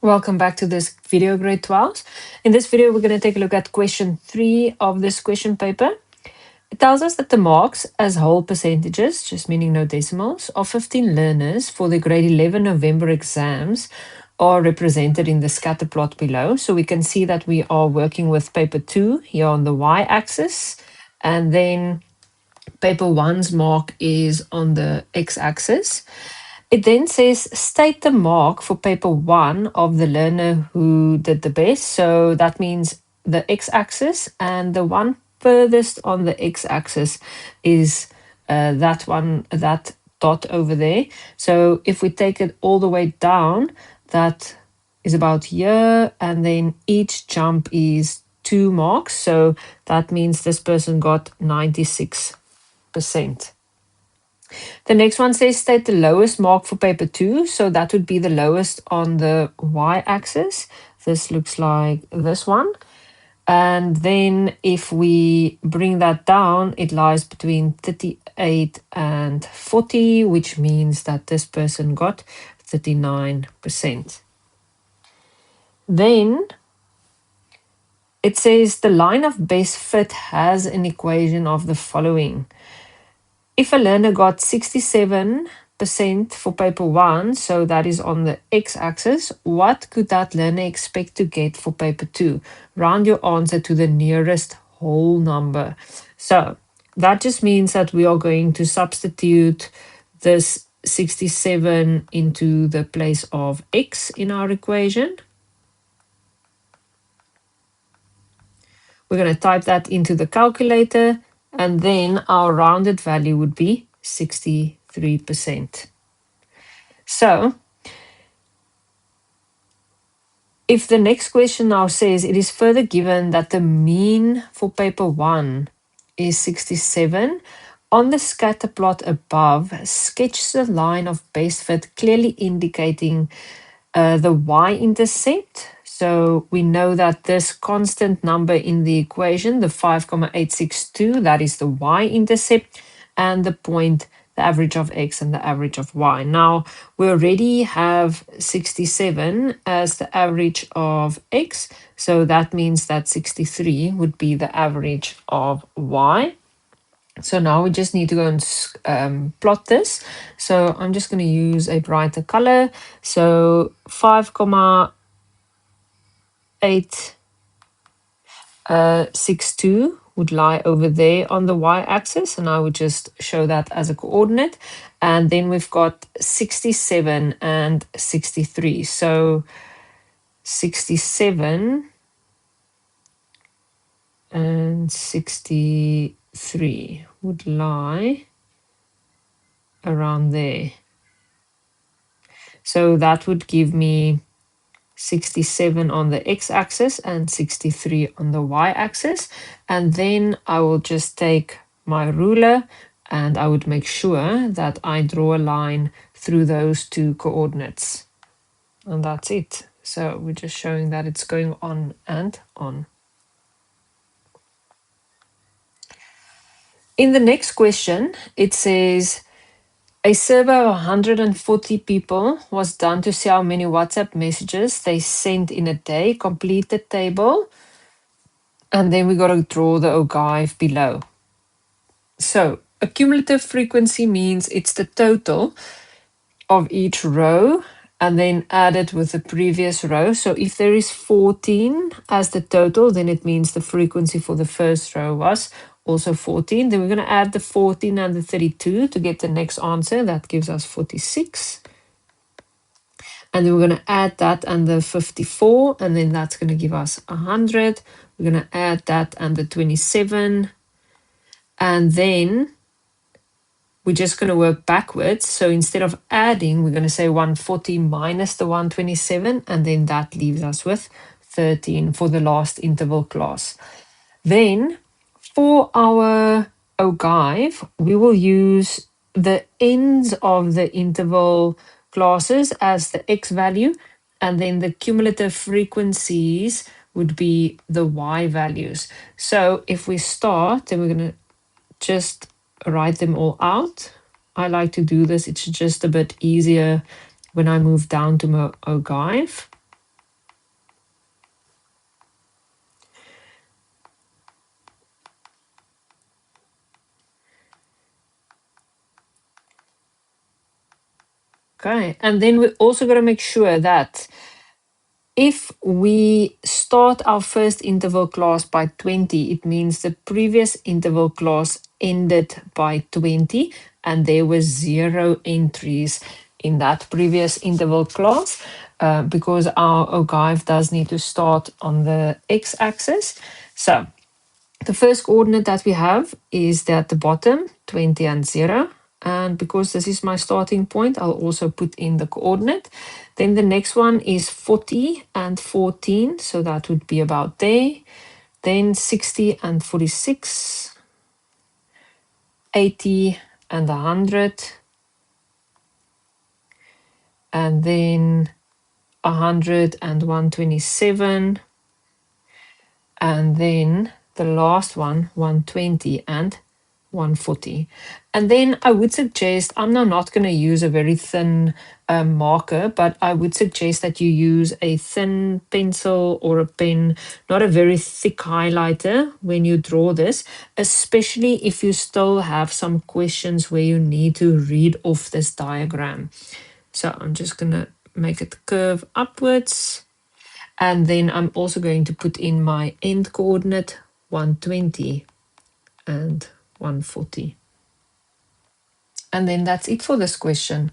Welcome back to this video, grade 12. In this video, we're going to take a look at question 3 of this question paper. It tells us that the marks as whole percentages, just meaning no decimals, of 15 learners for the grade 11 November exams are represented in the scatter plot below. So we can see that we are working with paper 2 here on the y-axis, and then paper 1's mark is on the x-axis. It then says state the mark for paper 1 of the learner who did the best. So that means the x-axis, and the one furthest on the x-axis is that one, that dot over there. So if we take it all the way down, that is about here, and then each jump is 2 marks. So that means this person got 96%. The next one says state the lowest mark for paper 2. So that would be the lowest on the y-axis. This looks like this one. And then if we bring that down, it lies between 38 and 40, which means that this person got 39%. Then it says the line of best fit has an equation of the following. If a learner got 67% for paper 1, so that is on the x-axis, what could that learner expect to get for paper 2? Round your answer to the nearest whole number. So that just means that we are going to substitute this 67 into the place of x in our equation. We're going to type that into the calculator, and then our rounded value would be 63%. So if the next question now says it is further given that the mean for paper 1 is 67, on the scatter plot above, sketch the line of best fit clearly indicating the y-intercept. So we know that this constant number in the equation, the 5,862, that is the y-intercept, and the point, the average of x and the average of y. Now, we already have 67 as the average of x, so that means that 63 would be the average of y. So now we just need to go and plot this. So I'm just going to use a brighter color. So 5,862 would lie over there on the y-axis, and I would just show that as a coordinate. And then we've got 67 and 63. So 67 and 63 would lie around there. So that would give me 67 on the x-axis and 63 on the y-axis. And then I will just take my ruler and I would make sure that I draw a line through those two coordinates. And that's it. So we're just showing that it's going on and on. In the next question, it says, a survey of 140 people was done to see how many WhatsApp messages they sent in a day. Complete the table. And then we got to draw the ogive below. So a cumulative frequency means it's the total of each row and then added with the previous row. So if there is 14 as the total, then it means the frequency for the first row was also 14. Then we're going to add the 14 and the 32 to get the next answer. That gives us 46. And then we're going to add that and the 54, and then that's going to give us 100. We're going to add that and the 27. And then we're just going to work backwards. So instead of adding, we're going to say 140 minus the 127, and then that leaves us with 13 for the last interval class. Then for our ogive, we will use the ends of the interval classes as the x value, and then the cumulative frequencies would be the y values. So if we start, then we're going to just write them all out. I like to do this. It's just a bit easier when I move down to my ogive. Okay, and then we're also going to make sure that if we start our first interval class by 20, it means the previous interval class ended by 20 and there were 0 entries in that previous interval class because our ogive does need to start on the x-axis. So the first coordinate that we have is at the bottom, 20 and 0. And because this is my starting point, I'll also put in the coordinate. Then the next one is 40 and 14, so that would be about there. Then 60 and 46, 80 and 100, and then 100 and 127, and then the last one, 120 and 140. And then I would suggest, I'm now not going to use a very thin marker, but I would suggest that you use a thin pencil or a pen, not a very thick highlighter when you draw this, especially if you still have some questions where you need to read off this diagram. So I'm just going to make it curve upwards. And then I'm also going to put in my end coordinate, 120 and 140. And then that's it for this question.